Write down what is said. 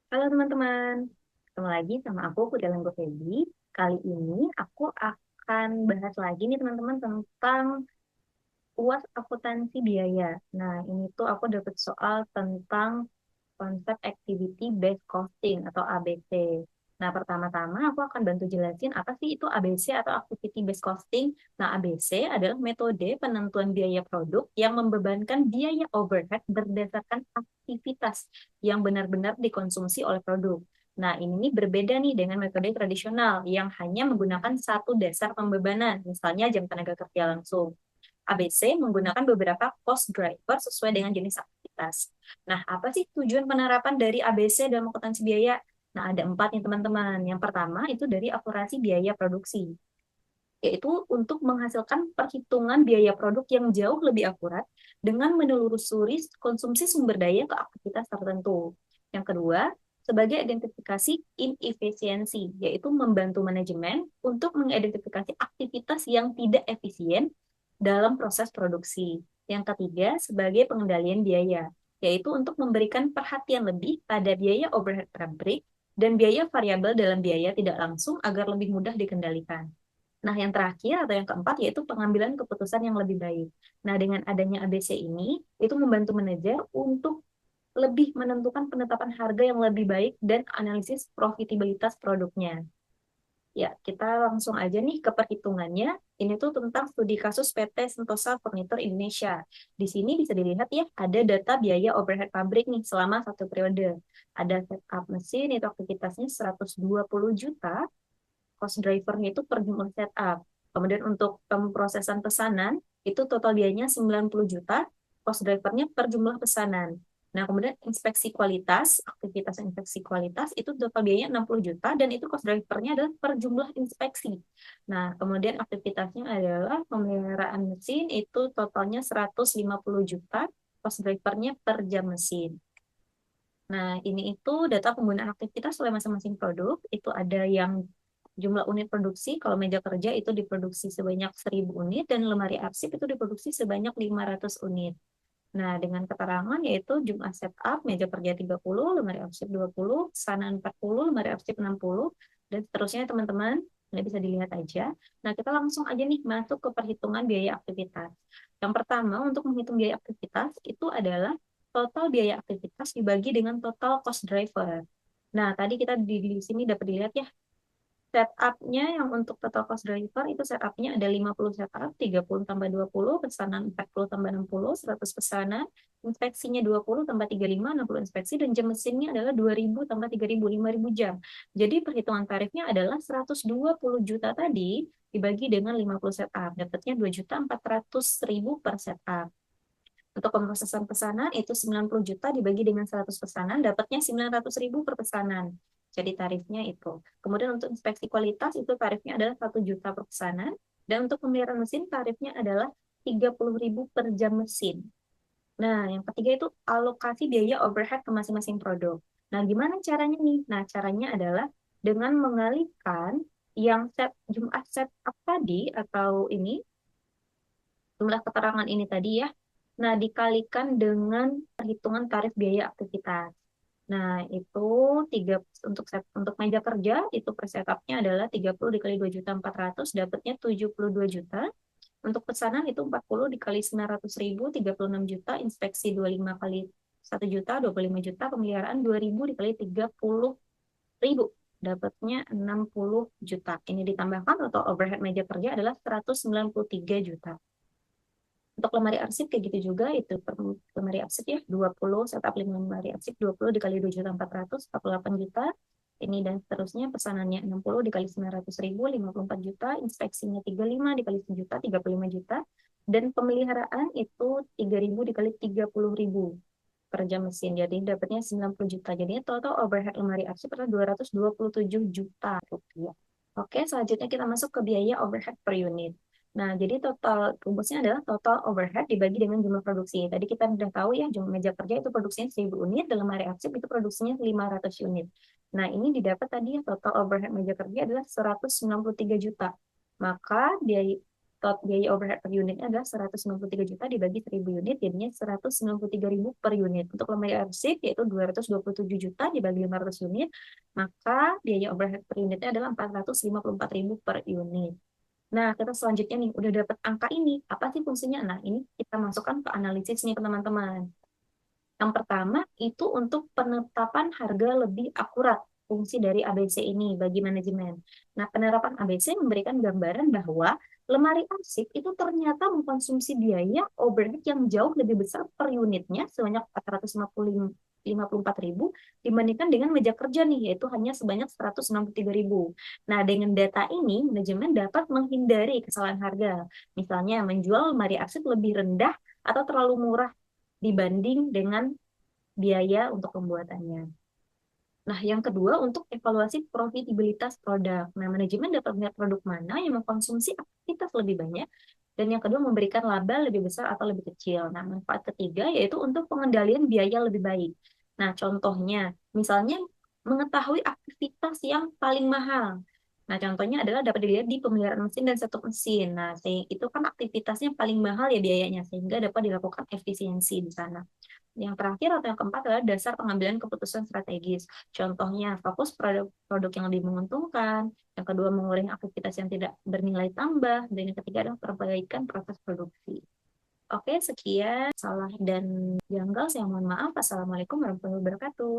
Halo teman-teman, ketemu lagi sama aku Putri Langgo Feby. Kali ini aku akan bahas lagi nih teman-teman tentang UAS akuntansi biaya. Nah, ini tuh aku dapat soal tentang konsep Activity Based Costing atau ABC. Nah, pertama-tama aku akan bantu jelasin apa sih itu ABC atau Activity Based Costing. Nah, ABC adalah metode penentuan biaya produk yang membebankan biaya overhead berdasarkan aktivitas yang benar-benar dikonsumsi oleh produk. Nah, ini nih berbeda nih dengan metode tradisional yang hanya menggunakan satu dasar pembebanan, misalnya jam tenaga kerja langsung. ABC menggunakan beberapa cost driver sesuai dengan jenis aktivitas. Nah, apa sih tujuan penerapan dari ABC dalam akuntansi biaya? Nah, ada empat nih teman-teman. Yang pertama itu dari akurasi biaya produksi, yaitu untuk menghasilkan perhitungan biaya produk yang jauh lebih akurat dengan menelusuri konsumsi sumber daya ke aktivitas tertentu. Yang kedua, sebagai identifikasi inefisiensi, yaitu membantu manajemen untuk mengidentifikasi aktivitas yang tidak efisien dalam proses produksi. Yang ketiga, sebagai pengendalian biaya, yaitu untuk memberikan perhatian lebih pada biaya overhead pabrik dan biaya variabel dalam biaya tidak langsung agar lebih mudah dikendalikan. Nah, yang terakhir atau yang keempat yaitu pengambilan keputusan yang lebih baik. Nah, dengan adanya ABC ini, itu membantu manajer untuk lebih menentukan penetapan harga yang lebih baik dan analisis profitabilitas produknya. Ya, kita langsung aja nih ke perhitungannya. Ini tuh tentang studi kasus PT Sentosa Furniture Indonesia. Di sini bisa dilihat ya, ada data biaya overhead pabrik nih selama satu periode. Ada setup mesin, itu aktivitasnya 120 juta, cost drivernya itu per jumlah setup. Kemudian untuk pemrosesan pesanan, itu total biayanya 90 juta, cost drivernya per jumlah pesanan. Nah, kemudian inspeksi kualitas, aktivitas inspeksi kualitas itu total biayanya 60 juta dan itu cost drivernya adalah per jumlah inspeksi. Nah, kemudian aktivitasnya adalah pemeliharaan mesin itu totalnya 150 juta, cost drivernya per jam mesin. Nah, ini itu data penggunaan aktivitas oleh masing-masing produk. Itu ada yang jumlah unit produksi, kalau meja kerja itu diproduksi sebanyak 1.000 unit, dan lemari arsip itu diproduksi sebanyak 500 unit. Nah, dengan keterangan yaitu jumlah setup, meja kerja 30, lemari arsip 20, pesanan 40, lemari arsip 60, dan seterusnya teman-teman. Ini bisa dilihat aja. Nah, kita langsung aja nih masuk ke perhitungan biaya aktivitas. Yang pertama, untuk menghitung biaya aktivitas, itu adalah total biaya aktivitas dibagi dengan total cost driver. Nah, tadi kita di sini dapat dilihat ya, setup-nya yang untuk total cost driver itu setupnya ada 50 setup, 30 tambah 20, pesanan 40 tambah 60, 100 pesanan, inspeksinya 20 tambah 35, 60 inspeksi, dan jam mesinnya adalah 2.000 tambah 3.000, 5.000 jam. Jadi perhitungan tarifnya adalah 120 juta tadi dibagi dengan 50 setup, dapatnya 2.400.000 per setup. Untuk pemrosesan pesanan itu 90 juta dibagi dengan 100 pesanan, dapatnya 900.000 per pesanan. Jadi tarifnya itu. Kemudian untuk inspeksi kualitas itu tarifnya adalah 1 juta per pesanan. Dan untuk pemeliharaan mesin tarifnya adalah 30.000 per jam mesin. Nah, yang ketiga itu alokasi biaya overhead ke masing-masing produk. Nah, gimana caranya nih? Nah, caranya adalah dengan mengalihkan yang jumlah setup tadi atau ini jumlah keterangan ini tadi ya. Nah, dikalikan dengan perhitungan tarif biaya aktivitas. Nah, itu tiga untuk meja kerja itu per setupnya adalah 30 dikali 2.400.000 dapatnya 72 juta. Untuk pesanan itu 40 dikali 900.000 36 juta, inspeksi 25 kali 1 juta 25 juta, pemeliharaan 2.000 dikali 30.000 dapatnya 60 juta. Ini ditambahkan total overhead meja kerja adalah 193 juta. Untuk lemari arsip kayak gitu juga itu per lemari arsip ya 20 setup lemari arsip 20 dikali 2.400.000 48 juta ini dan seterusnya pesanannya 60 dikali 900.000 54 juta, inspeksinya 35 dikali 1 juta 35 juta, dan pemeliharaan itu 3.000 dikali 30.000 per jam mesin, jadi dapatnya 90 juta. Jadi total overhead lemari arsip adalah 227 juta rupiah. Oke, selanjutnya kita masuk ke biaya overhead per unit. Nah, jadi total rumusnya adalah total overhead dibagi dengan jumlah produksi. Tadi kita sudah tahu ya, jumlah meja kerja itu produksinya 1.000 unit, dalam lemari arsip itu produksinya 500 unit. Nah, ini didapat tadi ya, total overhead meja kerja adalah 193 juta. Maka biaya biaya overhead per unitnya adalah 193 juta dibagi 1000 unit, jadinya 193.000 per unit. Untuk lemari arsip yaitu 227 juta dibagi 500 unit, maka biaya overhead per unitnya adalah 454.000 per unit. Nah, kita selanjutnya nih, udah dapat angka ini, apa sih fungsinya? Nah, ini kita masukkan ke analisis nih teman-teman. Yang pertama itu untuk penetapan harga lebih akurat fungsi dari ABC ini bagi manajemen. Nah, penerapan ABC memberikan gambaran bahwa lemari arsip itu ternyata mengkonsumsi biaya overhead yang jauh lebih besar per unitnya sebanyak 454.000 dibandingkan dengan meja kerja nih, yaitu hanya sebanyak 163.000. Nah, dengan data ini, manajemen dapat menghindari kesalahan harga. Misalnya, menjual lemari arsip lebih rendah atau terlalu murah dibanding dengan biaya untuk pembuatannya. Nah, yang kedua untuk evaluasi profitabilitas produk. Nah, manajemen dapat melihat produk mana yang mengkonsumsi aktivitas lebih banyak dan yang kedua memberikan laba lebih besar atau lebih kecil. Nah, manfaat ketiga yaitu untuk pengendalian biaya lebih baik. Nah, contohnya misalnya mengetahui aktivitas yang paling mahal. Nah, contohnya adalah dapat dilihat di pemeliharaan mesin dan satu mesin. Nah, itu kan aktivitasnya paling mahal ya biayanya, sehingga dapat dilakukan efisiensi di sana. Yang terakhir atau yang keempat adalah dasar pengambilan keputusan strategis. Contohnya, fokus produk yang lebih menguntungkan. Yang kedua, mengurangi aktivitas yang tidak bernilai tambah. Dan yang ketiga adalah perbaikan proses produksi. Oke, sekian salah dan janggal. Saya mohon maaf. Assalamualaikum warahmatullahi wabarakatuh.